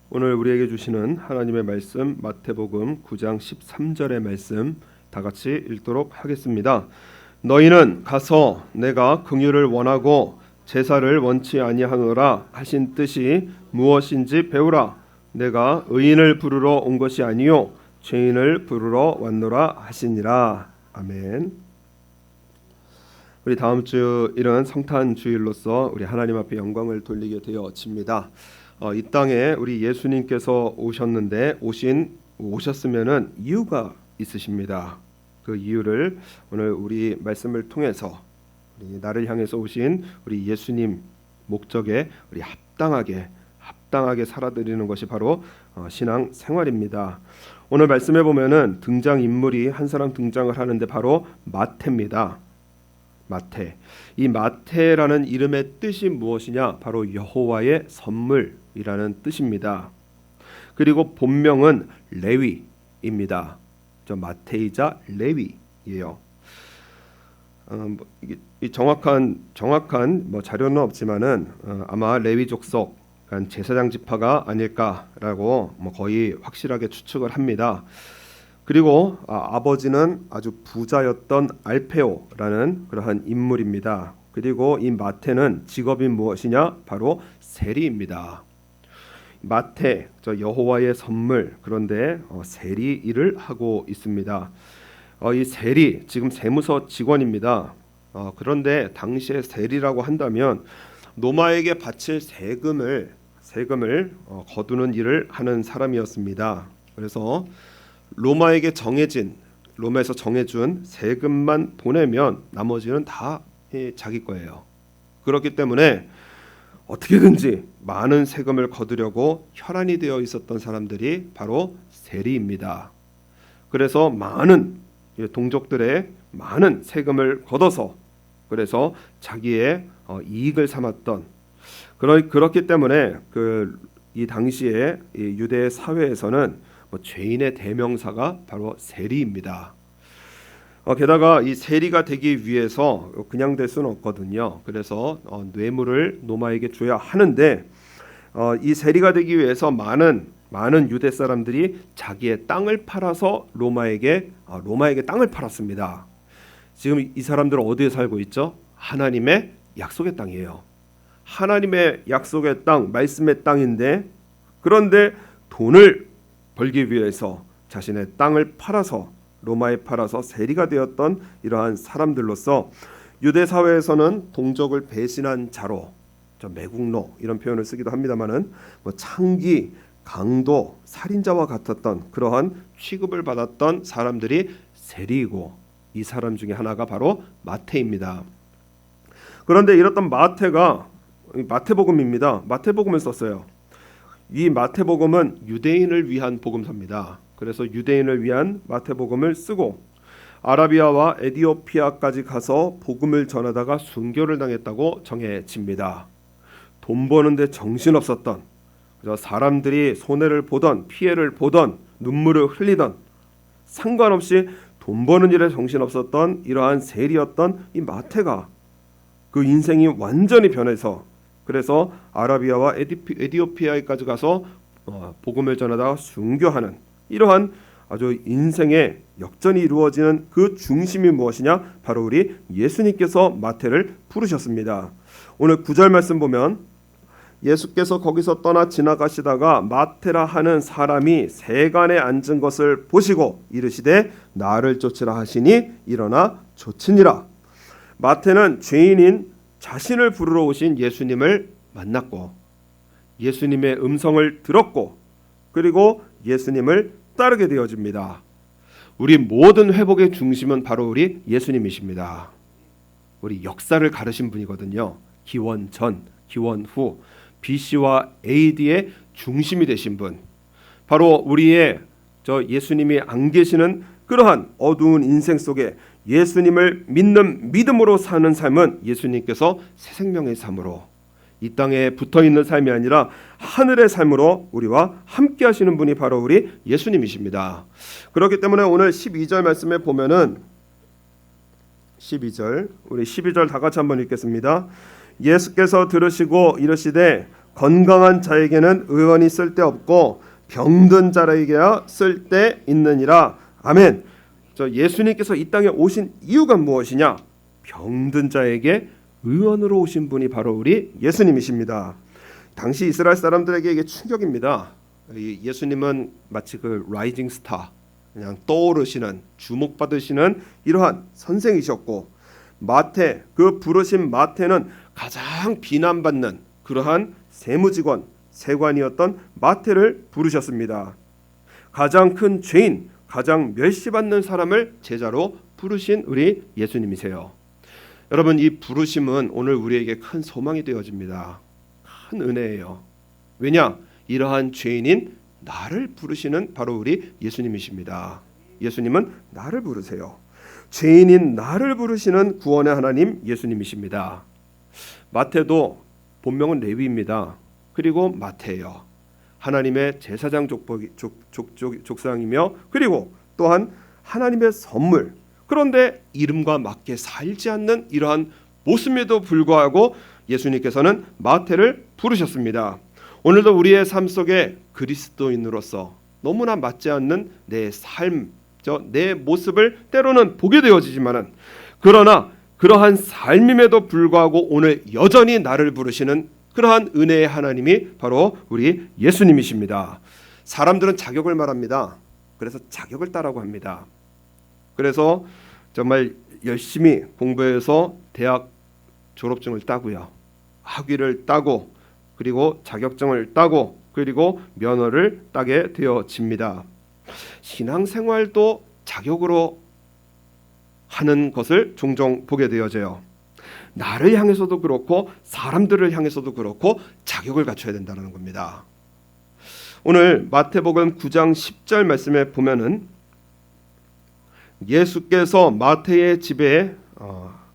오늘 우리에게 주시는 하나님의 말씀 마태복음 9장 13절의 말씀 다 같이 읽도록 하겠습니다. 너희는 가서 내가 긍휼을 원하고 제사를 원치 아니하노라 하신 뜻이 무엇인지 배우라. 내가 의인을 부르러 온 것이 아니요 죄인을 부르러 왔노라 하시니라. 아멘. 우리 다음 주 이런 성탄 주일로서 우리 하나님 앞에 영광을 돌리게 되어집니다. 이 땅에 우리 예수님께서 오셨으면은 이유가 있으십니다. 그 이유를 오늘 우리 말씀을 통해서 우리 나를 향해서 오신 우리 예수님 목적에 우리 합당하게 살아드리는 것이 바로 신앙 생활입니다. 오늘 말씀에 보면은 등장 인물이 한 사람 등장을 하는데 바로 마태입니다. 마태. 이 마태라는 이름의 뜻이 무엇이냐? 바로 여호와의 선물이라는 뜻입니다. 그리고 본명은 레위입니다. 저 마태이자 레위예요. 이 정확한 자료는 없지만은 아마 레위 족속, 그러니까 제사장 지파가 아닐까라고 거의 확실하게 추측을 합니다. 그리고 아버지는 아주 부자였던 알페오라는 그러한 인물입니다. 그리고 이 마태는 직업이 무엇이냐? 바로 세리입니다. 마태, 저 여호와의 선물, 그런데 세리 일을 하고 있습니다. 이 세리, 지금 세무서 직원입니다. 그런데 당시에 세리라고 한다면 로마에게 바칠 세금을 거두는 일을 하는 사람이었습니다. 그래서 로마에서 정해준 세금만 보내면 나머지는 다 자기 거예요. 그렇기 때문에 어떻게든지 많은 세금을 거두려고 혈안이 되어 있었던 사람들이 바로 세리입니다. 그래서 많은 동족들의 많은 세금을 걷어서 그래서 자기의 이익을 삼았던 그렇기 때문에 이 당시에 유대 사회에서는 죄인의 대명사가 바로 세리입니다. 게다가 이 세리가 되기 위해서 그냥 될 수는 없거든요. 그래서 뇌물을 로마에게 줘야 하는데 이 세리가 되기 위해서 많은 유대 사람들이 자기의 땅을 팔아서 로마에게 땅을 팔았습니다. 지금 이 사람들은 어디에 살고 있죠? 하나님의 약속의 땅이에요. 하나님의 약속의 땅, 말씀의 땅인데 그런데 돈을 벌기 위해서 자신의 땅을 로마에 팔아서 세리가 되었던 이러한 사람들로서 유대 사회에서는 동족을 배신한 자로, 매국노 이런 표현을 쓰기도 합니다만은 창기, 강도, 살인자와 같았던 그러한 취급을 받았던 사람들이 세리이고 이 사람 중에 하나가 바로 마태입니다. 그런데 이랬던 마태가 마태복음입니다. 마태복음을 썼어요. 이 마태복음은 유대인을 위한 복음서입니다. 그래서 유대인을 위한 마태복음을 쓰고 아라비아와 에디오피아까지 가서 복음을 전하다가 순교를 당했다고 정해집니다. 돈 버는데 정신없었던, 사람들이 손해를 보던 피해를 보던 눈물을 흘리던 상관없이 돈 버는 일에 정신없었던 이러한 세리였던 이 마태가 그 인생이 완전히 변해서 그래서 아라비아와 에디오피아에까지 가서 복음을 전하다가 순교하는 이러한 아주 인생의 역전이 이루어지는 그 중심이 무엇이냐? 바로 우리 예수님께서 마태를 부르셨습니다. 오늘 9절 말씀 보면 예수께서 거기서 떠나 지나가시다가 마태라 하는 사람이 세간에 앉은 것을 보시고 이르시되 나를 쫓으라 하시니 일어나 쫓으니라. 마태는 죄인인 자신을 부르러 오신 예수님을 만났고 예수님의 음성을 들었고 그리고 예수님을 따르게 되어집니다. 우리 모든 회복의 중심은 바로 우리 예수님이십니다. 우리 역사를 가르신 분이거든요. 기원 전, 기원 후, BC와 AD의 중심이 되신 분. 바로 우리의 예수님이 안 계시는 그러한 어두운 인생 속에 예수님을 믿는 믿음으로 사는 삶은 예수님께서 새 생명의 삶으로 이 땅에 붙어있는 삶이 아니라 하늘의 삶으로 우리와 함께 하시는 분이 바로 우리 예수님이십니다. 그렇기 때문에 오늘 12절 말씀에 보면은 12절 다 같이 한번 읽겠습니다. 예수께서 들으시고 이르시되 건강한 자에게는 의원이 쓸데없고 병든 자에게야 쓸데있느니라. 아멘. 예수님께서 이 땅에 오신 이유가 무엇이냐? 병든 자에게 의원으로 오신 분이 바로 우리 예수님이십니다. 당시 이스라엘 사람들에게 이게 충격입니다. 예수님은 마치 그 라이징 스타, 그냥 떠오르시는, 주목받으시는 이러한 선생이셨고, 마태, 그 부르신 마태는 가장 비난받는 그러한 세무직원, 세관이었던 마태를 부르셨습니다. 가장 큰 죄인, 가장 멸시받는 사람을 제자로 부르신 우리 예수님이세요. 여러분, 이 부르심은 오늘 우리에게 큰 소망이 되어집니다. 큰 은혜예요. 왜냐? 이러한 죄인인 나를 부르시는 바로 우리 예수님이십니다. 예수님은 나를 부르세요. 죄인인 나를 부르시는 구원의 하나님 예수님이십니다. 마태도 본명은 레위입니다. 그리고 마태예요. 하나님의 제사장 족상이며 그리고 또한 하나님의 선물. 그런데 이름과 맞게 살지 않는 이러한 모습에도 불구하고 예수님께서는 마태를 부르셨습니다. 오늘도 우리의 삶 속에 그리스도인으로서 너무나 맞지 않는 내 삶, 내 모습을 때로는 보게 되어지지만은, 그러나 그러한 삶임에도 불구하고 오늘 여전히 나를 부르시는 그러한 은혜의 하나님이 바로 우리 예수님이십니다. 사람들은 자격을 말합니다. 그래서 자격을 따라고 합니다. 그래서 정말 열심히 공부해서 대학 졸업증을 따고요, 학위를 따고 그리고 자격증을 따고 그리고 면허를 따게 되어집니다. 신앙생활도 자격으로 하는 것을 종종 보게 되어져요. 나를 향해서도 그렇고 사람들을 향해서도 그렇고 자격을 갖춰야 된다는 겁니다. 오늘 마태복음 9장 10절 말씀에 보면은 예수께서 마태의 집에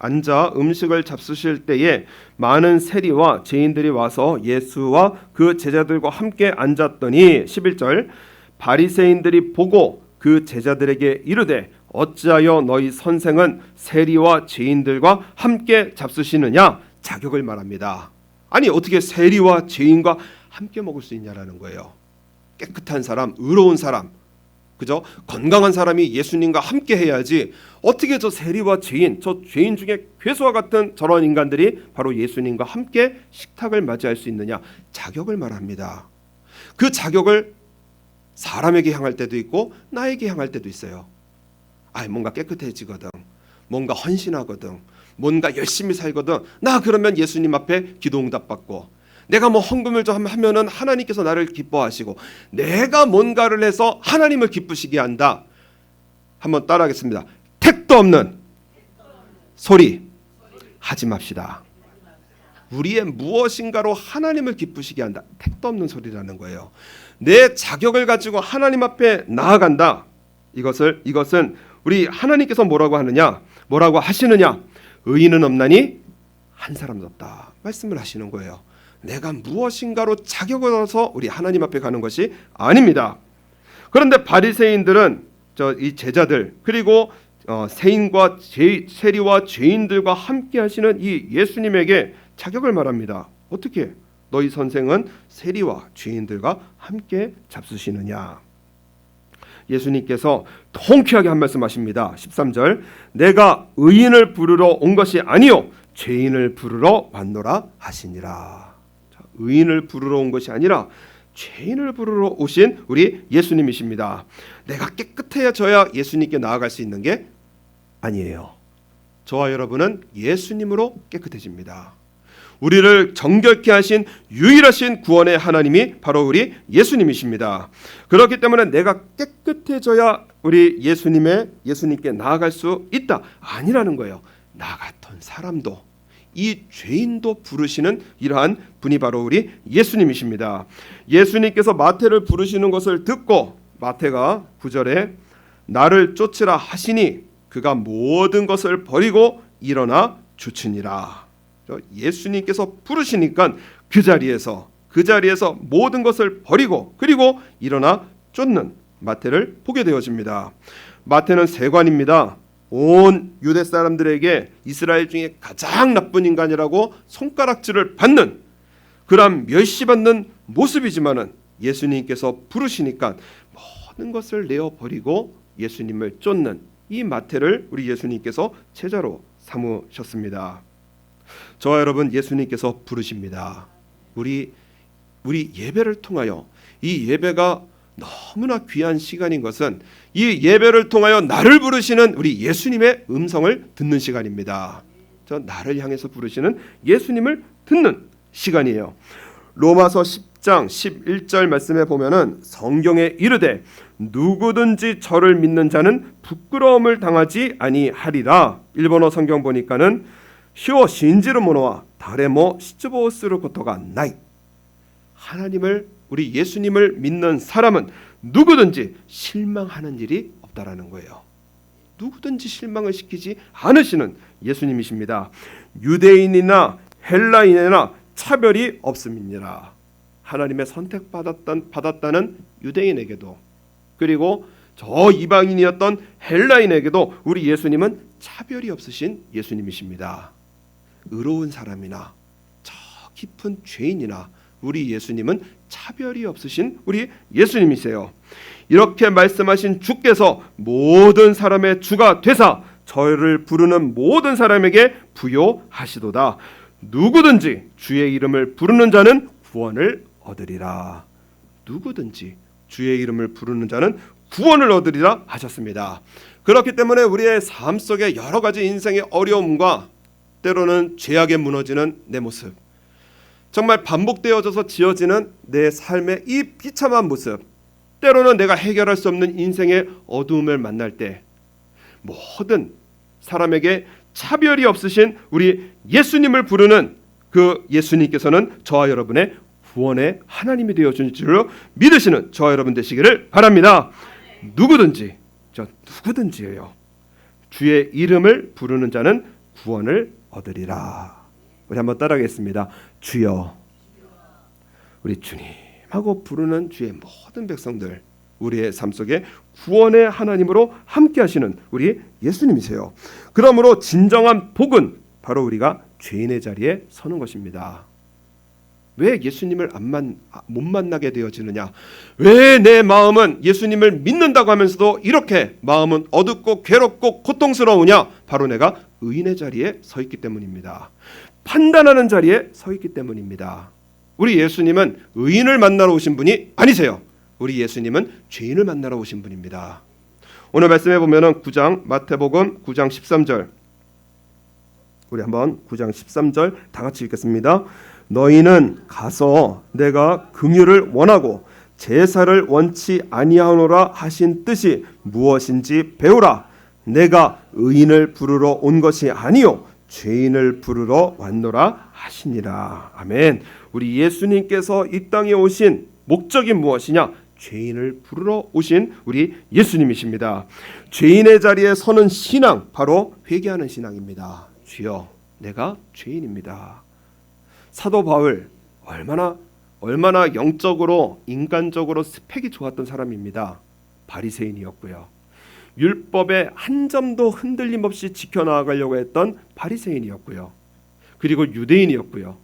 앉아 음식을 잡수실 때에 많은 세리와 죄인들이 와서 예수와 그 제자들과 함께 앉았더니 11절 바리새인들이 보고 그 제자들에게 이르되 어찌하여 너희 선생은 세리와 죄인들과 함께 잡수시느냐? 자격을 말합니다. 아니 어떻게 세리와 죄인과 함께 먹을 수 있냐라는 거예요. 깨끗한 사람, 의로운 사람, 그죠? 건강한 사람이 예수님과 함께 해야지 어떻게 저 세리와 죄인, 저 죄인 중에 괴수와 같은 저런 인간들이 바로 예수님과 함께 식탁을 맞이할 수 있느냐? 자격을 말합니다. 그 자격을 사람에게 향할 때도 있고 나에게 향할 때도 있어요. 뭔가 깨끗해지거든, 뭔가 헌신하거든, 뭔가 열심히 살거든, 나 그러면 예수님 앞에 기도 응답받고, 내가 뭐 헌금을 좀 하면은 하나님께서 나를 기뻐하시고, 내가 뭔가를 해서 하나님을 기쁘시게 한다. 한번 따라하겠습니다. 택도 없는 소리 하지 맙시다. 우리의 무엇인가로 하나님을 기쁘시게 한다. 택도 없는 소리라는 거예요. 내 자격을 가지고 하나님 앞에 나아간다. 이것은 우리 하나님께서 뭐라고 하느냐, 뭐라고 하시느냐? 의인은 없나니 한 사람도 없다 말씀을 하시는 거예요. 내가 무엇인가로 자격을 얻어서 우리 하나님 앞에 가는 것이 아닙니다. 그런데 바리새인들은 이 제자들 그리고 세인과 세리와 죄인들과 함께 하시는 이 예수님에게 자격을 말합니다. 어떻게? 너희 선생은 세리와 죄인들과 함께 잡수시느냐? 예수님께서 통쾌하게 한 말씀 하십니다. 13절 내가 의인을 부르러 온 것이 아니요 죄인을 부르러 왔노라 하시니라. 의인을 부르러 온 것이 아니라 죄인을 부르러 오신 우리 예수님이십니다. 내가 깨끗해져야 예수님께 나아갈 수 있는 게 아니에요. 저와 여러분은 예수님으로 깨끗해집니다. 우리를 정결케 하신 유일하신 구원의 하나님이 바로 우리 예수님이십니다. 그렇기 때문에 내가 깨끗해져야 우리 예수님께 나아갈 수 있다 아니라는 거예요. 나 같은 사람도, 이 죄인도 부르시는 이러한 분이 바로 우리 예수님이십니다. 예수님께서 마태를 부르시는 것을 듣고 마태가 9절에 나를 쫓으라 하시니 그가 모든 것을 버리고 일어나 쫓으니라. 예수님께서 부르시니까 그 자리에서 모든 것을 버리고 그리고 일어나 쫓는 마태를 보게 되어집니다. 마태는 세관입니다. 온 유대 사람들에게 이스라엘 중에 가장 나쁜 인간이라고 손가락질을 받는 그런 멸시받는 모습이지만은 예수님께서 부르시니까 모든 것을 내어 버리고 예수님을 쫓는 이 마태를 우리 예수님께서 제자로 삼으셨습니다. 저와 여러분, 예수님께서 부르십니다. 우리 예배를 통하여, 이 예배가 너무나 귀한 시간인 것은 이 예배를 통하여 나를 부르시는 우리 예수님의 음성을 듣는 시간입니다. 저 나를 향해서 부르시는 예수님을 듣는 시간이에요. 로마서 10장 11절 말씀에 보면은 성경에 이르되 누구든지 저를 믿는 자는 부끄러움을 당하지 아니하리라. 일본어 성경 보니까는 히오 신지르 모노와 다레모 시츠보스르 고토가 나이. 하나님을, 우리 예수님을 믿는 사람은 누구든지 실망하는 일이 없다라는 거예요. 누구든지 실망을 시키지 않으시는 예수님이십니다. 유대인이나 헬라인이나 차별이 없음이니라. 하나님의 선택받았다는 유대인에게도, 그리고 저 이방인이었던 헬라인에게도 우리 예수님은 차별이 없으신 예수님이십니다. 의로운 사람이나 저 깊은 죄인이나 우리 예수님은 차별이 없으신 우리 예수님이세요. 이렇게 말씀하신 주께서 모든 사람의 주가 되사 저를 부르는 모든 사람에게 부요하시도다. 누구든지 주의 이름을 부르는 자는 구원을 얻으리라. 누구든지 주의 이름을 부르는 자는 구원을 얻으리라 하셨습니다. 그렇기 때문에 우리의 삶 속에 여러 가지 인생의 어려움과 때로는 죄악에 무너지는 내 모습, 정말 반복되어져서 지어지는 내 삶의 이 비참한 모습, 때로는 내가 해결할 수 없는 인생의 어두움을 만날 때 모든 사람에게 차별이 없으신 우리 예수님을 부르는 그 예수님께서는 저와 여러분의 구원의 하나님이 되어준 줄로 믿으시는 저와 여러분 되시기를 바랍니다. 누구든지, 누구든지예요. 주의 이름을 부르는 자는 구원을 얻으리라. 우리 한번 따라하겠습니다. 주여. 우리 주님하고 부르는 주의 모든 백성들, 우리의 삶 속에 구원의 하나님으로 함께 하시는 우리 예수님이세요. 그러므로 진정한 복은 바로 우리가 죄인의 자리에 서는 것입니다. 왜 예수님을 못 만나게 되어지느냐? 왜 내 마음은 예수님을 믿는다고 하면서도 이렇게 마음은 어둡고 괴롭고 고통스러우냐? 바로 내가 의인의 자리에 서 있기 때문입니다. 판단하는 자리에 서 있기 때문입니다. 우리 예수님은 의인을 만나러 오신 분이 아니세요. 우리 예수님은 죄인을 만나러 오신 분입니다. 오늘 말씀해 보면은 마태복음 9장 13절, 우리 한번 9장 13절 다 같이 읽겠습니다. 너희는 가서 내가 긍휼을 원하고 제사를 원치 아니하노라 하신 뜻이 무엇인지 배우라. 내가 의인을 부르러 온 것이 아니요 죄인을 부르러 왔노라 하시니라. 아멘. 우리 예수님께서 이 땅에 오신 목적이 무엇이냐? 죄인을 부르러 오신 우리 예수님이십니다. 죄인의 자리에 서는 신앙, 바로 회개하는 신앙입니다. 주여, 내가 죄인입니다. 사도 바울 얼마나 영적으로 인간적으로 스펙이 좋았던 사람입니다. 바리새인이었고요. 율법의 한 점도 흔들림 없이 지켜나가려고 했던 바리새인이었고요. 그리고 유대인이었고요.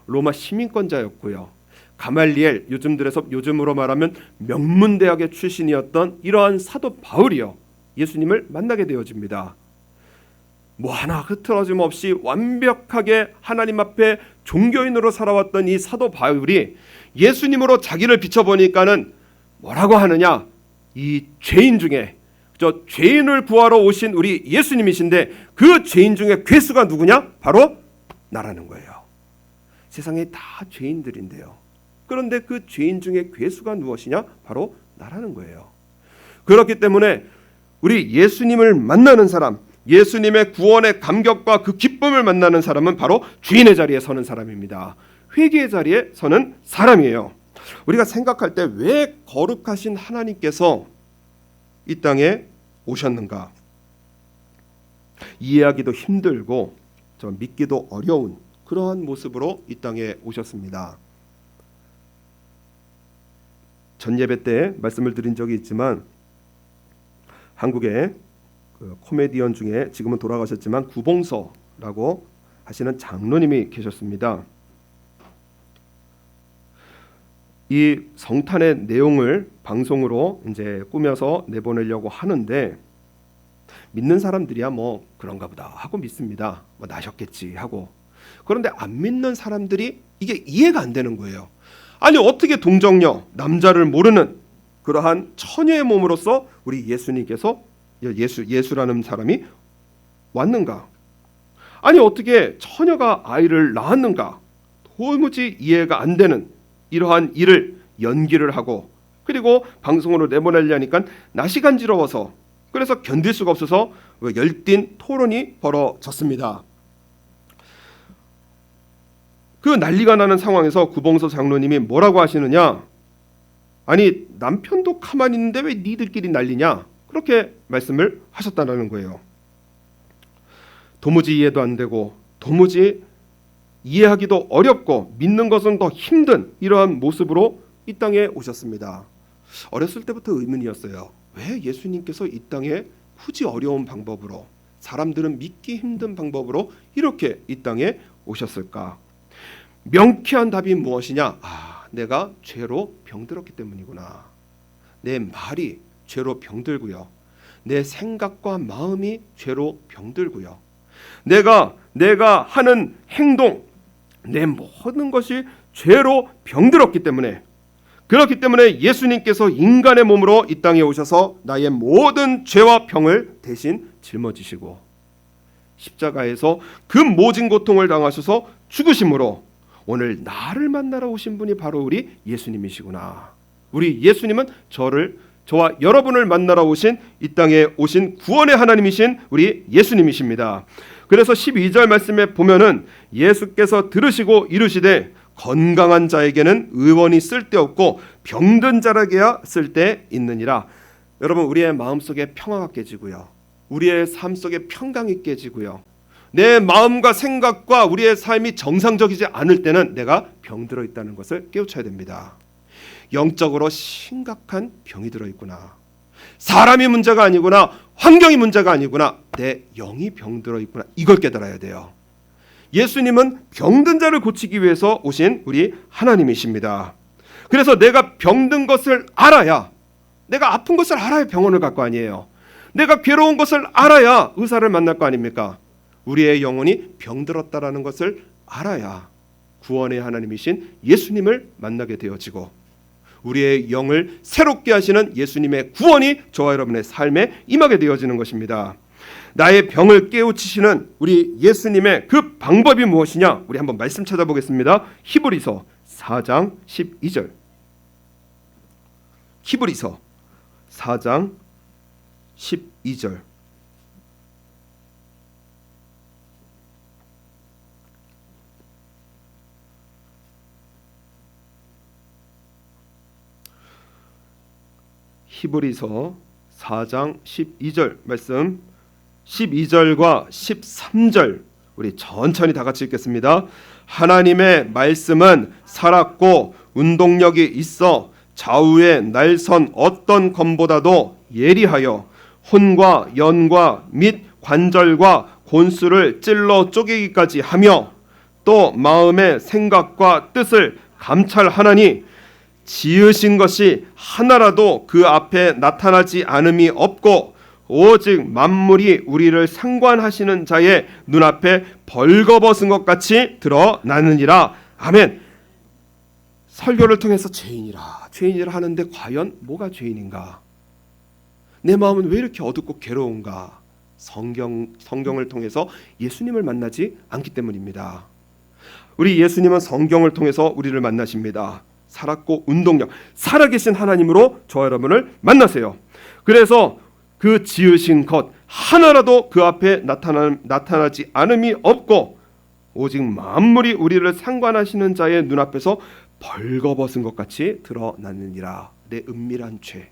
로마 시민권자였고요. 가말리엘, 요즘으로 말하면 명문대학의 출신이었던 이러한 사도 바울이요, 예수님을 만나게 되어집니다. 뭐 하나 흐트러짐 없이 완벽하게 하나님 앞에 종교인으로 살아왔던 이 사도 바울이 예수님으로 자기를 비춰보니까는 뭐라고 하느냐? 이 죄인 중에 죄인을 구하러 오신 우리 예수님이신데 그 죄인 중에 괴수가 누구냐? 바로 나라는 거예요. 세상에 다 죄인들인데요. 그런데 그 죄인 중에 괴수가 무엇이냐? 바로 나라는 거예요. 그렇기 때문에 우리 예수님을 만나는 사람, 예수님의 구원의 감격과 그 기쁨을 만나는 사람은 바로 주인의 자리에 서는 사람입니다. 회개의 자리에 서는 사람이에요. 우리가 생각할 때 왜 거룩하신 하나님께서 이 땅에 오셨는가? 이해하기도 힘들고 믿기도 어려운 그러한 모습으로 이 땅에 오셨습니다. 전 예배 때 말씀을 드린 적이 있지만 한국의 코미디언 중에 지금은 돌아가셨지만 구봉서라고 하시는 장로님이 계셨습니다. 이 성탄의 내용을 방송으로 이제 꾸며서 내보내려고 하는데 믿는 사람들이야 뭐 그런가 보다 하고 믿습니다. 뭐 나셨겠지 하고. 그런데 안 믿는 사람들이 이게 이해가 안 되는 거예요. 아니 어떻게 동정녀, 남자를 모르는 그러한 처녀의 몸으로서 우리 예수님께서 예수라는 사람이 왔는가? 아니 어떻게 처녀가 아이를 낳았는가? 도무지 이해가 안 되는 이러한 일을 연기를 하고 그리고 방송으로 내보내려니까 낯이 간지러워서 그래서 견딜 수가 없어서 열띤 토론이 벌어졌습니다. 그 난리가 나는 상황에서 구봉서 장로님이 뭐라고 하시느냐? 아니 남편도 가만히 있는데 왜 니들끼리 난리냐? 그렇게 말씀을 하셨다는 거예요. 도무지 이해도 안 되고 도무지 이해하기도 어렵고 믿는 것은 더 힘든 이러한 모습으로 이 땅에 오셨습니다. 어렸을 때부터 의문이었어요. 왜 예수님께서 이 땅에 굳이 어려운 방법으로 사람들은 믿기 힘든 방법으로 이렇게 이 땅에 오셨을까? 명쾌한 답이 무엇이냐? 내가 죄로 병들었기 때문이구나. 내 말이 죄로 병들고요. 내 생각과 마음이 죄로 병들고요. 내가 하는 행동, 내 모든 것이 죄로 병들었기 때문에 그렇기 때문에 예수님께서 인간의 몸으로 이 땅에 오셔서 나의 모든 죄와 병을 대신 짊어지시고 십자가에서 그 모진 고통을 당하셔서 죽으심으로 오늘 나를 만나러 오신 분이 바로 우리 예수님이시구나. 우리 예수님은 저와 여러분을 만나러 오신 이 땅에 오신 구원의 하나님이신 우리 예수님이십니다. 그래서 12절 말씀에 보면은 예수께서 들으시고 이르시되 건강한 자에게는 의원이 쓸데없고 병든 자에게야 쓸데있느니라. 여러분 우리의 마음속에 평화가 깨지고요. 우리의 삶 속에 평강이 깨지고요. 내 마음과 생각과 우리의 삶이 정상적이지 않을 때는 내가 병들어 있다는 것을 깨우쳐야 됩니다. 영적으로 심각한 병이 들어있구나. 사람이 문제가 아니구나. 환경이 문제가 아니구나. 내 영이 병들어 있구나. 이걸 깨달아야 돼요. 예수님은 병든 자를 고치기 위해서 오신 우리 하나님이십니다. 그래서 내가 병든 것을 알아야, 내가 아픈 것을 알아야 병원을 갈 거 아니에요. 내가 괴로운 것을 알아야 의사를 만날 거 아닙니까? 우리의 영혼이 병들었다라는 것을 알아야 구원의 하나님이신 예수님을 만나게 되어지고 우리의 영을 새롭게 하시는 예수님의 구원이 저와 여러분의 삶에 임하게 되어지는 것입니다. 나의 병을 깨우치시는 우리 예수님의 그 방법이 무엇이냐? 우리 한번 말씀 찾아보겠습니다. 히브리서 4장 12절. 히브리서 4장 12절. 히브리서 4장 12절 말씀 12절과 13절 우리 천천히 다 같이 읽겠습니다. 하나님의 말씀은 살았고 운동력이 있어 좌우에 날선 어떤 검보다도 예리하여 혼과 연과 및 관절과 골수를 찔러 쪼개기까지 하며 또 마음의 생각과 뜻을 감찰하나니 지으신 것이 하나라도 그 앞에 나타나지 않음이 없고 오직 만물이 우리를 상관하시는 자의 눈앞에 벌거벗은 것 같이 드러나느니라. 아멘. 설교를 통해서 죄인이라 하는데 과연 뭐가 죄인인가? 내 마음은 왜 이렇게 어둡고 괴로운가? 성경을 통해서 예수님을 만나지 않기 때문입니다. 우리 예수님은 성경을 통해서 우리를 만나십니다. 살았고 운동력, 살아계신 하나님으로 저와 여러분을 만나세요. 그래서 그 지으신 것 하나라도 그 앞에 나타나지 않음이 없고 오직 만물이 우리를 상관하시는 자의 눈앞에서 벌거벗은 것 같이 드러나느니라. 내 은밀한 죄,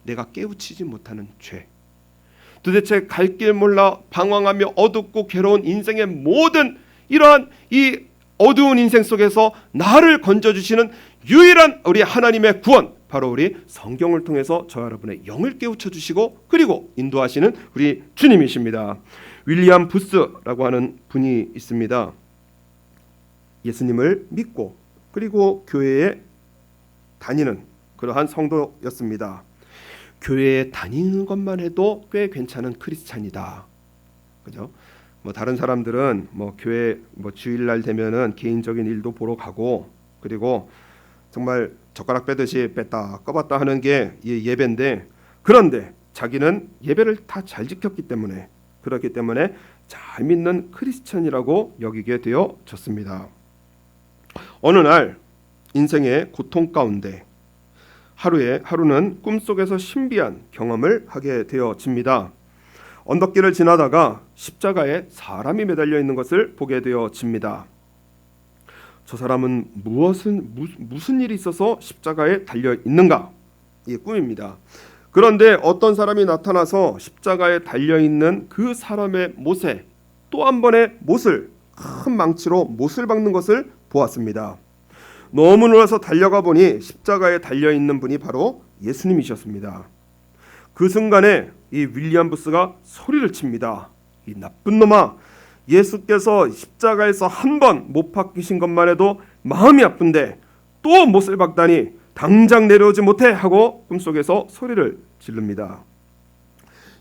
내가 깨우치지 못하는 죄, 도대체 갈 길 몰라 방황하며 어둡고 괴로운 인생의 모든 이러한 이 어두운 인생 속에서 나를 건져주시는 유일한 우리 하나님의 구원, 바로 우리 성경을 통해서 저와 여러분의 영을 깨우쳐 주시고 그리고 인도하시는 우리 주님이십니다. 윌리엄 부스라고 하는 분이 있습니다. 예수님을 믿고 그리고 교회에 다니는 그러한 성도였습니다. 교회에 다니는 것만 해도 꽤 괜찮은 크리스찬이다. 그죠? 다른 사람들은 교회 주일날 되면은 개인적인 일도 보러 가고, 그리고 정말 젓가락 빼듯이 뺐다 꺼봤다 하는 게 예배인데, 그런데 자기는 예배를 다 잘 지켰기 때문에, 그렇기 때문에 잘 믿는 크리스찬이라고 여기게 되어졌습니다. 어느 날 인생의 고통 가운데 하루는 꿈속에서 신비한 경험을 하게 되어집니다. 언덕길을 지나다가 십자가에 사람이 매달려 있는 것을 보게 되어집니다. 저 사람은 무슨 일이 있어서 십자가에 달려 있는가? 이게 꿈입니다. 그런데 어떤 사람이 나타나서 십자가에 달려 있는 그 사람의 못에 또 한 번의 큰 망치로 못을 박는 것을 보았습니다. 너무 놀라서 달려가 보니 십자가에 달려 있는 분이 바로 예수님이셨습니다. 그 순간에 이 윌리엄 부스가 소리를 칩니다. 이 나쁜 놈아, 예수께서 십자가에서 한 번 못 박히신 것만 해도 마음이 아픈데 또 못을 박다니 당장 내려오지 못해 하고 꿈속에서 소리를 지릅니다.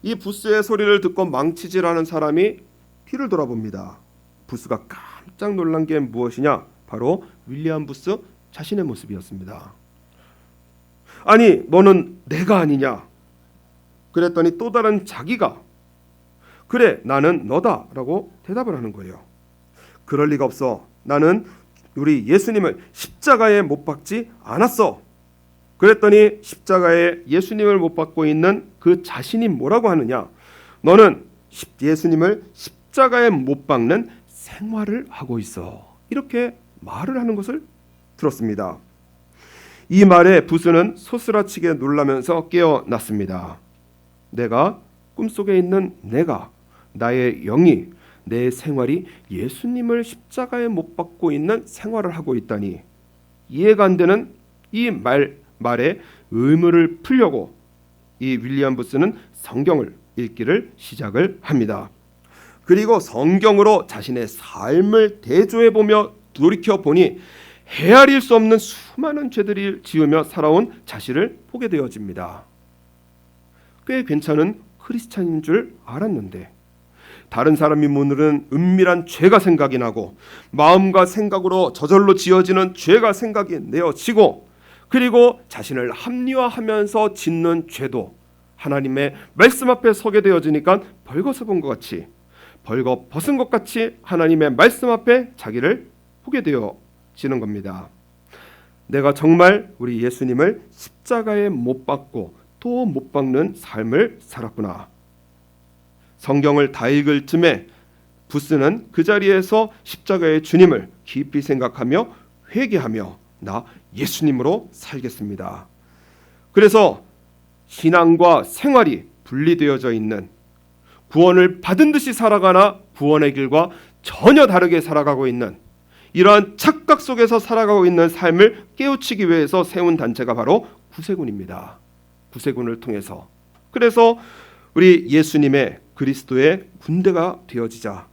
이 부스의 소리를 듣고 망치질하는 사람이 뒤를 돌아봅니다. 부스가 깜짝 놀란 게 무엇이냐? 바로 윌리엄 부스 자신의 모습이었습니다. 아니, 너는 내가 아니냐? 그랬더니 또 다른 자기가 그래, 나는 너다라고 대답을 하는 거예요. 그럴 리가 없어. 나는 우리 예수님을 십자가에 못 박지 않았어. 그랬더니 십자가에 예수님을 못 박고 있는 그 자신이 뭐라고 하느냐? 너는 예수님을 십자가에 못 박는 생활을 하고 있어. 이렇게 말을 하는 것을 들었습니다. 이 말에 부스는 소스라치게 놀라면서 깨어났습니다. 내가 꿈속에 있는 나의 영이, 내 생활이 예수님을 십자가에 못 박고 있는 생활을 하고 있다니 이해가 안 되는 이 말에 의문을 풀려고 이 윌리엄 부스는 성경을 읽기를 시작을 합니다. 그리고 성경으로 자신의 삶을 대조해보며 돌이켜보니 헤아릴 수 없는 수많은 죄들을 지으며 살아온 자신을 보게 되어집니다. 꽤 괜찮은 크리스찬인 줄 알았는데 다른 사람이 문으로는 은밀한 죄가 생각이 나고 마음과 생각으로 저절로 지어지는 죄가 생각이 내어지고, 그리고 자신을 합리화하면서 짓는 죄도 하나님의 말씀 앞에 서게 되어지니까 벌거벗은 것 같이 하나님의 말씀 앞에 자기를 보게 되어지는 겁니다. 내가 정말 우리 예수님을 십자가에 못 박고 또 못 박는 삶을 살았구나. 성경을 다 읽을 쯤에 부스는 그 자리에서 십자가의 주님을 깊이 생각하며 회개하며 나 예수님으로 살겠습니다. 그래서 신앙과 생활이 분리되어져 있는, 구원을 받은 듯이 살아가나 구원의 길과 전혀 다르게 살아가고 있는 이러한 착각 속에서 살아가고 있는 삶을 깨우치기 위해서 세운 단체가 바로 구세군입니다. 구세군을 통해서, 그래서 우리 예수님의 그리스도의 군대가 되어지자,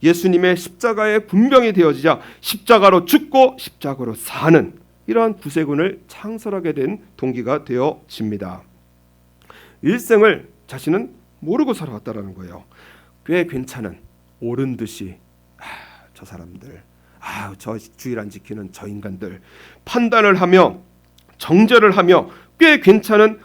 예수님의 십자가의 군병이 되어지자 십자가로 죽고 십자가로 사는 이러한 구세군을 창설하게 된 동기가 되어집니다. 일생을 자신은 모르고 살아왔다라는 거예요. 꽤 괜찮은 옳은 듯이 저 사람들, 저 주일 안 지키는 저 인간들 판단을 하며 정죄를 하며 꽤 괜찮은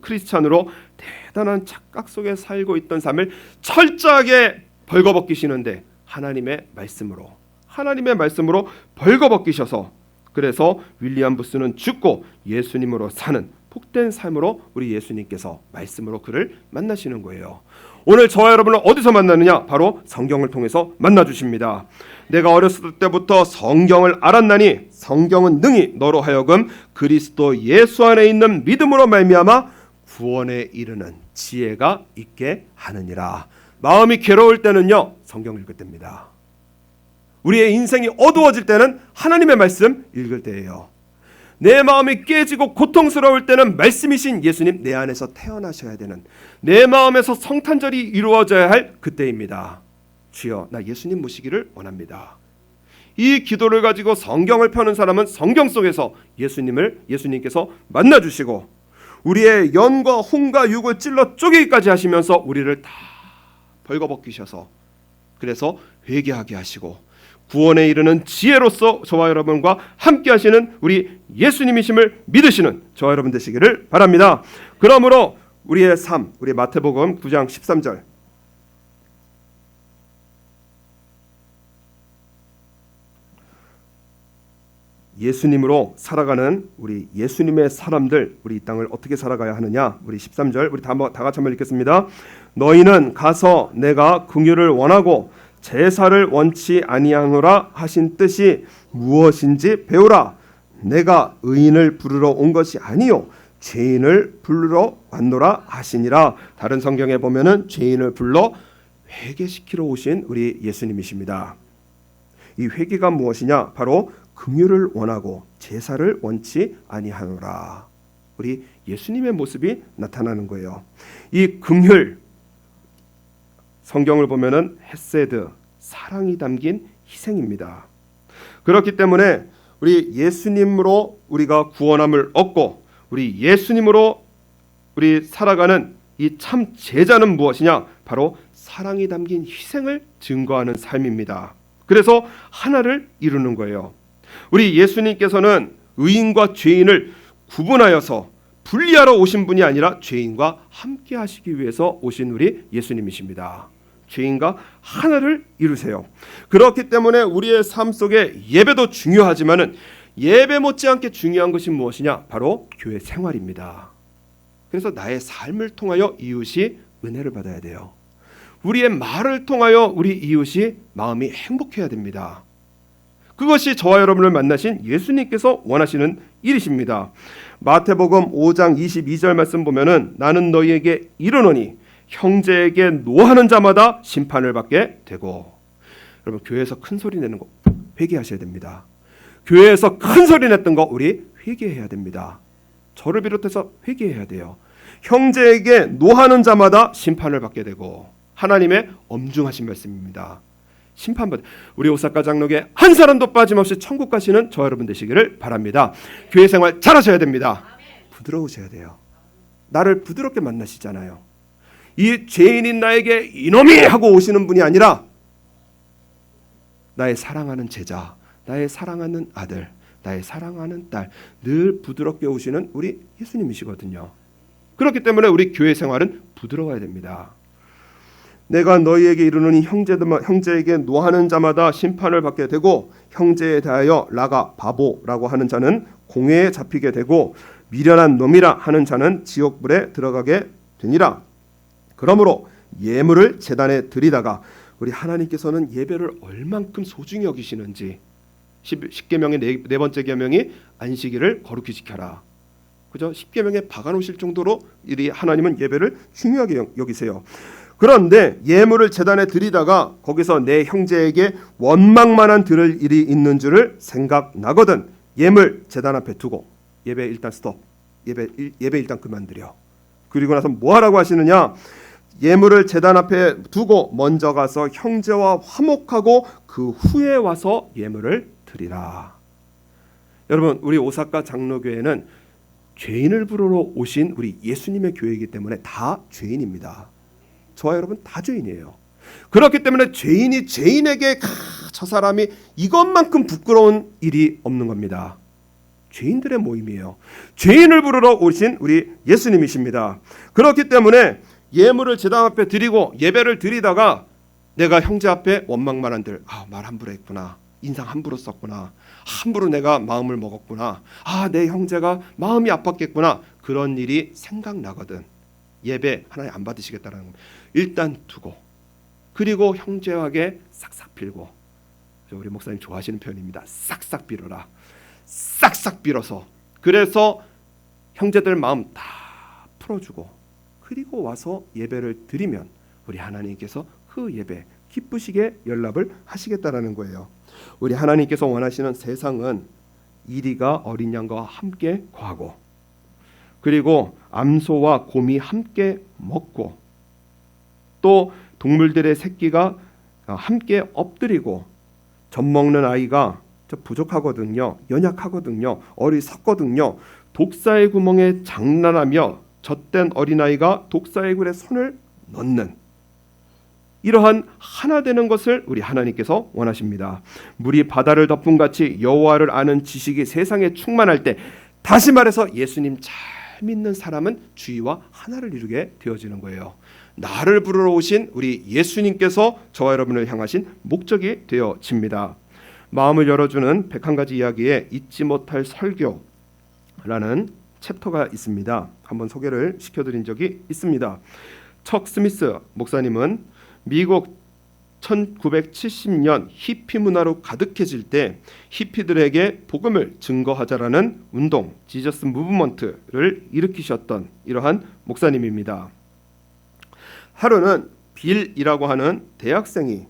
크리스찬으로 대단한 착각 속에 살고 있던 삶을 철저하게 벌거벗기시는데 하나님의 말씀으로 벌거벗기셔서, 그래서 윌리엄 부스는 죽고 예수님으로 사는 복된 삶으로 우리 예수님께서 말씀으로 그를 만나시는 거예요. 오늘 저와 여러분은 어디서 만나느냐? 바로 성경을 통해서 만나주십니다. 내가 어렸을 때부터 성경을 알았나니 성경은 능히 너로 하여금 그리스도 예수 안에 있는 믿음으로 말미암아 구원에 이르는 지혜가 있게 하느니라. 마음이 괴로울 때는요, 성경 읽을 때입니다. 우리의 인생이 어두워질 때는 하나님의 말씀 읽을 때예요. 내 마음이 깨지고 고통스러울 때는 말씀이신 예수님 내 안에서 태어나셔야 되는, 내 마음에서 성탄절이 이루어져야 할 그때입니다. 주여, 나 예수님 모시기를 원합니다. 이 기도를 가지고 성경을 펴는 사람은 성경 속에서 예수님께서 만나주시고 우리의 영과 혼과 육을 찔러 쪼개기까지 하시면서 우리를 다 벌거벗기셔서 그래서 회개하게 하시고 구원에 이르는 지혜로서 저와 여러분과 함께 하시는 우리 예수님이심을 믿으시는 저와 여러분 되시기를 바랍니다. 그러므로 우리의 삶, 우리 마태복음 9장 13절 예수님으로 살아가는 우리 예수님의 사람들, 우리 이 땅을 어떻게 살아가야 하느냐? 우리 13절 우리 다 같이 한번 읽겠습니다. 너희는 가서 내가 긍휼을 원하고 제사를 원치 아니하노라 하신 뜻이 무엇인지 배우라. 내가 의인을 부르러 온 것이 아니요 죄인을 부르러 왔노라 하시니라. 다른 성경에 보면은 죄인을 불러 회개시키러 오신 우리 예수님이십니다. 이 회개가 무엇이냐? 바로 긍휼을 원하고 제사를 원치 아니하노라. 우리 예수님의 모습이 나타나는 거예요. 이 긍휼, 성경을 보면은 헤세드, 사랑이 담긴 희생입니다. 그렇기 때문에 우리 예수님으로 우리가 구원함을 얻고 우리 예수님으로 우리 살아가는 이 참 제자는 무엇이냐? 바로 사랑이 담긴 희생을 증거하는 삶입니다. 그래서 하나를 이루는 거예요. 우리 예수님께서는 의인과 죄인을 구분하여서 분리하러 오신 분이 아니라 죄인과 함께 하시기 위해서 오신 우리 예수님이십니다. 죄인과 하나를 이루세요. 그렇기 때문에 우리의 삶 속에 예배도 중요하지만은 예배 못지않게 중요한 것이 무엇이냐? 바로 교회 생활입니다. 그래서 나의 삶을 통하여 이웃이 은혜를 받아야 돼요. 우리의 말을 통하여 우리 이웃이 마음이 행복해야 됩니다. 그것이 저와 여러분을 만나신 예수님께서 원하시는 일이십니다. 마태복음 5장 22절 말씀 보면은 나는 너희에게 이르노니 형제에게 노하는 자마다 심판을 받게 되고. 여러분 교회에서 큰 소리 내는 거 회개하셔야 됩니다. 교회에서 큰 소리 냈던 거 우리 회개해야 됩니다. 저를 비롯해서 회개해야 돼요. 형제에게 노하는 자마다 심판을 받게 되고. 하나님의 엄중하신 말씀입니다. 심판받 우리 오사카 장로계 한 사람도 빠짐없이 천국 가시는 저와 여러분 되시기를 바랍니다. 교회 생활 잘하셔야 됩니다. 부드러우셔야 돼요. 나를 부드럽게 만나시잖아요. 이 죄인인 나에게 이놈이 하고 오시는 분이 아니라 나의 사랑하는 제자, 나의 사랑하는 아들, 나의 사랑하는 딸, 늘 부드럽게 오시는 우리 예수님이시거든요. 그렇기 때문에 우리 교회 생활은 부드러워야 됩니다. 내가 너희에게 이르노니 형제에게 노하는 자마다 심판을 받게 되고 형제에 대하여 라가 바보라고 하는 자는 공회에 잡히게 되고 미련한 놈이라 하는 자는 지옥불에 들어가게 되니라. 그러므로 예물을 제단에 드리다가 우리 하나님께서는 예배를 얼만큼 소중히 여기시는지 10계명의 네 번째 계명이 안식일을 거룩히 지켜라. 그죠? 10계명에 박아놓으실 정도로 이 하나님은 예배를 중요하게 여기세요. 그런데 예물을 제단에 드리다가 거기서 내 형제에게 원망만한 들을 일이 있는 줄을 생각나거든 예물 제단 앞에 두고 예배 일단 스톱, 예배 일단 그만드려. 그리고 나서 뭐 하라고 하시느냐? 예물을 제단 앞에 두고 먼저 가서 형제와 화목하고 그 후에 와서 예물을 드리라. 여러분 우리 오사카 장로교회는 죄인을 부르러 오신 우리 예수님의 교회이기 때문에 다 죄인입니다. 저와 여러분 다 죄인이에요. 그렇기 때문에 죄인이 죄인에게 저 사람이 이것만큼 부끄러운 일이 없는 겁니다. 죄인들의 모임이에요. 죄인을 부르러 오신 우리 예수님이십니다. 그렇기 때문에 예물을 제단 앞에 드리고 예배를 드리다가 내가 형제 앞에 원망만 한들 말 함부로 했구나, 인상 함부로 썼구나, 함부로 내가 마음을 먹었구나, 내 형제가 마음이 아팠겠구나, 그런 일이 생각나거든 예배 하나님 안 받으시겠다라는 겁니다. 일단 두고 그리고 형제에게 싹싹 빌고, 우리 목사님 좋아하시는 표현입니다. 싹싹 빌어라. 싹싹 빌어서 그래서 형제들 마음 다 풀어주고 그리고 와서 예배를 드리면 우리 하나님께서 그 예배 기쁘시게 연락을 하시겠다라는 거예요. 우리 하나님께서 원하시는 세상은 이리가 어린 양과 함께 거하고 그리고 암소와 곰이 함께 먹고 또 동물들의 새끼가 함께 엎드리고 젖 먹는 아이가 부족하거든요. 연약하거든요. 어리석거든요. 독사의 구멍에 장난하며 젖된 어린아이가 독사의 굴에 손을 넣는 이러한 하나 되는 것을 우리 하나님께서 원하십니다. 물이 바다를 덮은 같이 여호와를 아는 지식이 세상에 충만할 때, 다시 말해서 예수님 잘 믿는 사람은 주의와 하나를 이루게 되어지는 거예요. 나를 부르러 오신 우리 예수님께서 저와 여러분을 향하신 목적이 되어집니다. 마음을 열어주는 101가지 이야기에 잊지 못할 설교라는 챕터가 있습니다. 한번 소개를 시켜드린 적이 있습니다. 척 스미스 목사님은 미국 1970년 히피 문화로 가득해질 때 히피들에게 복음을 증거하자라는 운동, 지저스 무브먼트를 일으키셨던 이러한 목사님입니다. 하루는 빌이라고 하는 대학생이,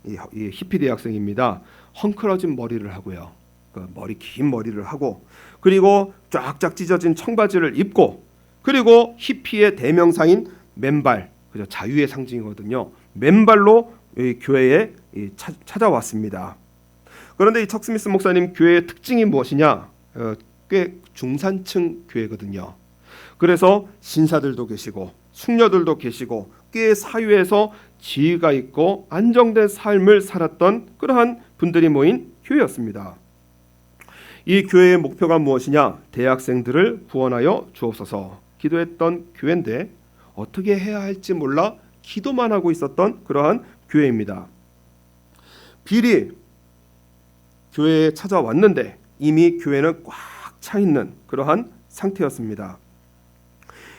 이 히피 대학생입니다. 헝클어진 머리를 하고요. 긴 머리를 하고, 그리고 쫙쫙 찢어진 청바지를 입고, 그리고 히피의 대명사인 맨발, 그죠? 자유의 상징이거든요. 맨발로 교회에 찾아왔습니다. 그런데 이 척 스미스 목사님 교회의 특징이 무엇이냐? 꽤 중산층 교회거든요. 그래서 신사들도 계시고 숙녀들도 계시고 꽤 사회에서 지위가 있고 안정된 삶을 살았던 그러한 분들이 모인 교회였습니다. 이 교회의 목표가 무엇이냐? 대학생들을 구원하여 주옵소서 기도했던 교회인데 어떻게 해야 할지 몰라 기도만 하고 있었던 그러한 교회입니다. 빌이 교회에 찾아왔는데 이미 교회는 꽉 차 있는 그러한 상태였습니다.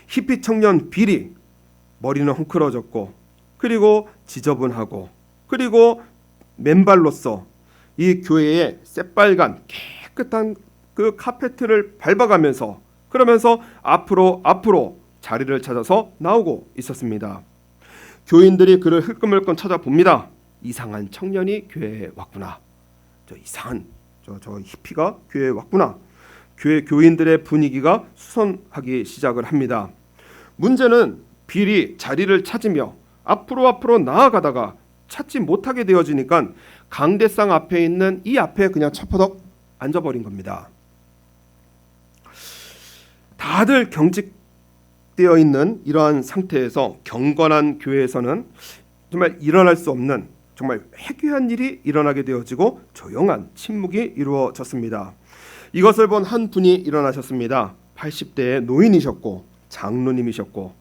히피 청년 빌이 머리는 헝클어졌고, 그리고 지저분하고, 그리고 맨발로서 이 교회의 새빨간 깨끗한 그 카페트를 밟아가면서, 그러면서 앞으로 자리를 찾아서 나오고 있었습니다. 교인들이 그를 흘끔흘끔 찾아봅니다. 이상한 청년이 교회에 왔구나. 저 히피가 교회에 왔구나. 교회 교인들의 분위기가 수선하기 시작을 합니다. 문제는 빌이 자리를 찾으며 앞으로 나아가다가 찾지 못하게 되어지니까 강대상 앞에 있는 이 앞에 그냥 처퍼덕 앉아버린 겁니다. 다들 경직되어 있는 이러한 상태에서 경건한 교회에서는 정말 일어날 수 없는 정말 회개한 일이 일어나게 되어지고 조용한 침묵이 이루어졌습니다. 이것을 본 한 분이 일어나셨습니다. 80대의 노인이셨고 장로님이셨고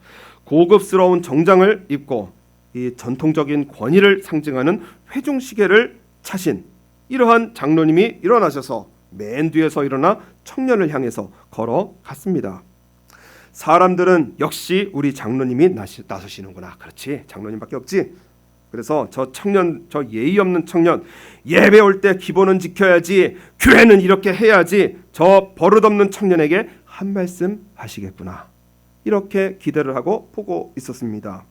고급스러운 정장을 입고 이 전통적인 권위를 상징하는 회중시계를 차신 이러한 장로님이 일어나셔서 맨 뒤에서 일어나 청년을 향해서 걸어갔습니다. 사람들은 역시 우리 장로님이 나서시는구나. 그렇지, 장로님밖에 없지. 그래서 저 청년, 저 예의 없는 청년, 예배 올 때 기본은 지켜야지, 교회는 이렇게 해야지, 저 버릇없는 청년에게 한 말씀 하시겠구나. 이렇게 기대를 하고 보고 있었습니다.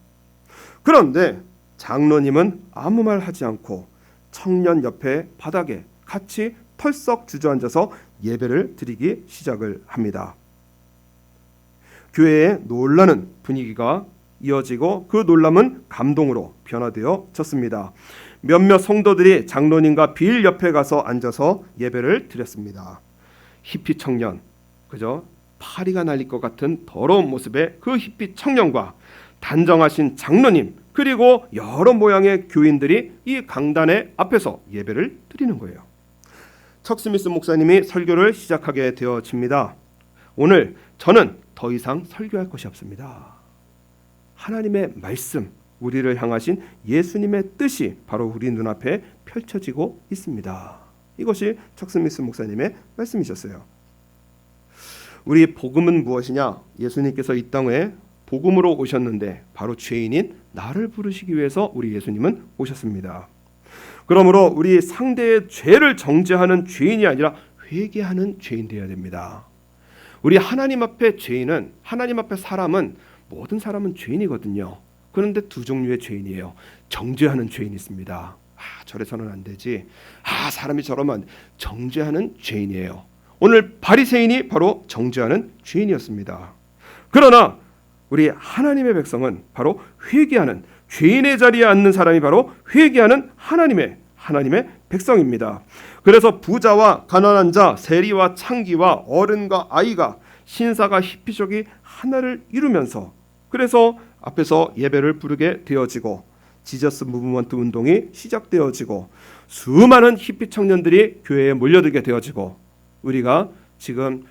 그런데 장로님은 아무 말 하지 않고 청년 옆에 바닥에 같이 털썩 주저앉아서 예배를 드리기 시작을 합니다. 교회에 놀라는 분위기가 이어지고 그 놀람은 감동으로 변화되어졌습니다. 몇몇 성도들이 장로님과 빌 옆에 가서 앉아서 예배를 드렸습니다. 히피 청년, 그죠? 파리가 날릴 것 같은 더러운 모습의 그 히피 청년과 단정하신 장로님, 그리고 여러 모양의 교인들이 이 강단의 앞에서 예배를 드리는 거예요. 척 스미스 목사님이 설교를 시작하게 되어집니다. 오늘 저는 더 이상 설교할 것이 없습니다. 하나님의 말씀, 우리를 향하신 예수님의 뜻이 바로 우리 눈앞에 펼쳐지고 있습니다. 이것이 척 스미스 목사님의 말씀이셨어요. 우리 복음은 무엇이냐? 예수님께서 이 땅에 복음으로 오셨는데 바로 죄인인 나를 부르시기 위해서 우리 예수님은 오셨습니다. 그러므로 우리 상대의 죄를 정죄하는 죄인이 아니라 회개하는 죄인 되어야 됩니다. 우리 하나님 앞에 죄인은, 하나님 앞에 사람은, 모든 사람은 죄인이거든요. 그런데 두 종류의 죄인이에요. 정죄하는 죄인이 있습니다. 저래서는 안 되지. 사람이 저러면 정죄하는 죄인이에요. 오늘 바리새인이 바로 정죄하는 죄인이었습니다. 그러나 우리 하나님의 백성은 바로 회개하는, 죄인의 자리에 앉는 사람이 바로 회개하는 하나님의 하나님의 백성입니다. 그래서 부자와 가난한 자, 세리와 창기와 어른과 아이가 신사가 히피족이 하나를 이루면서 그래서 앞에서 예배를 부르게 되어지고 지저스 무브먼트 운동이 시작되어지고 수많은 히피 청년들이 교회에 몰려들게 되어지고 우리가 지금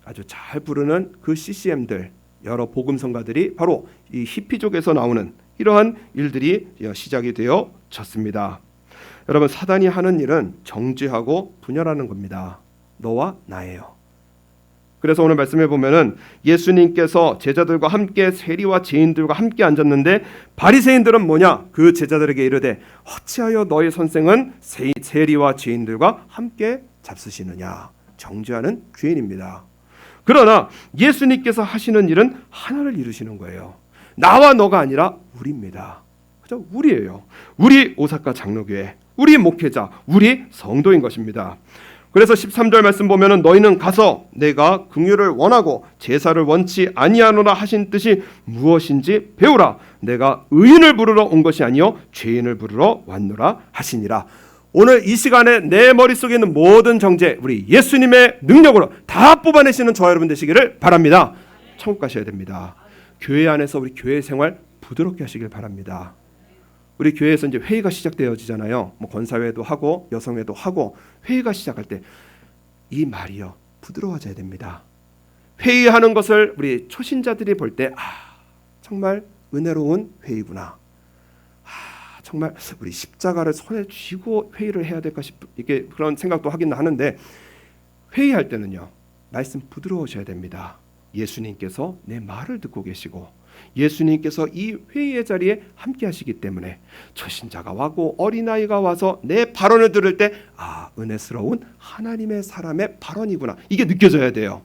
아주 잘 부르는 그 CCM들 여러 복음성가들이 바로 이 히피족에서 나오는 이러한 일들이 시작이 되어졌습니다. 여러분, 사단이 하는 일은 정죄하고 분열하는 겁니다. 너와 나예요. 그래서 오늘 말씀해 보면은 예수님께서 제자들과 함께 세리와 죄인들과 함께 앉았는데 바리새인들은 뭐냐? 그 제자들에게 이르되 어찌하여 너희 선생은 세리와 죄인들과 함께 잡수시느냐? 정죄하는 죄인입니다. 그러나 예수님께서 하시는 일은 하나를 이루시는 거예요. 나와 너가 아니라 우리입니다. 그죠? 우리예요. 우리 오사카 장로교회, 우리 목회자, 우리 성도인 것입니다. 그래서 13절 말씀 보면은 너희는 가서 내가 긍휼을 원하고 제사를 원치 아니하노라 하신 뜻이 무엇인지 배우라. 내가 의인을 부르러 온 것이 아니요 죄인을 부르러 왔노라 하시니라. 오늘 이 시간에 내 머릿속에 있는 모든 정죄 우리 예수님의 능력으로 다 뽑아내시는 저와 여러분 되시기를 바랍니다. 천국 가셔야 됩니다. 교회 안에서 우리 교회 생활 부드럽게 하시길 바랍니다. 우리 교회에서 이제 회의가 시작되어지잖아요. 뭐 권사회도 하고 여성회도 하고 회의가 시작할 때 이 말이요 부드러워져야 됩니다. 회의하는 것을 우리 초신자들이 볼 때 정말 은혜로운 회의구나. 정말 우리 십자가를 손에 쥐고 회의를 해야 될까 이게 그런 생각도 하긴 하는데 회의할 때는요 말씀 부드러우셔야 됩니다. 예수님께서 내 말을 듣고 계시고 예수님께서 이 회의의 자리에 함께 하시기 때문에 초신자가 와고 어린아이가 와서 내 발언을 들을 때 은혜스러운 하나님의 사람의 발언이구나 이게 느껴져야 돼요.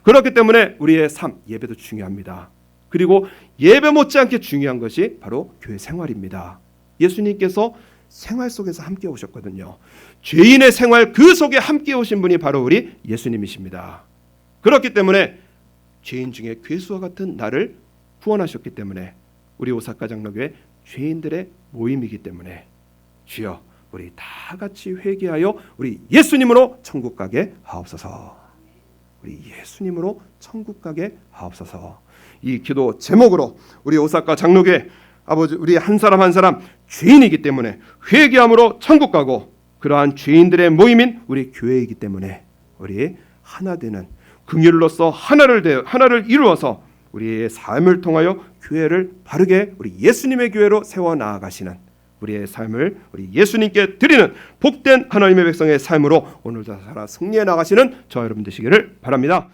그렇기 때문에 우리의 삶 예배도 중요합니다. 그리고 예배 못지않게 중요한 것이 바로 교회 생활입니다. 예수님께서 생활 속에서 함께 오셨거든요. 죄인의 생활 그 속에 함께 오신 분이 바로 우리 예수님이십니다. 그렇기 때문에 죄인 중에 괴수와 같은 나를 구원하셨기 때문에 우리 오사카 장로교회 죄인들의 모임이기 때문에 주여 우리 다 같이 회개하여 우리 예수님으로 천국 가게 하옵소서. 우리 예수님으로 천국 가게 하옵소서. 이 기도 제목으로 우리 오사카 장로교회 아버지 우리 한 사람 한 사람 죄인이기 때문에 회개함으로 천국 가고 그러한 죄인들의 모임인 우리 교회이기 때문에 우리 하나 되는 긍휼로서 하나를 이루어서 우리의 삶을 통하여 교회를 바르게 우리 예수님의 교회로 세워 나아가시는 우리의 삶을 우리 예수님께 드리는 복된 하나님의 백성의 삶으로 오늘도 살아 승리해 나가시는 저와 여러분 되시기를 바랍니다.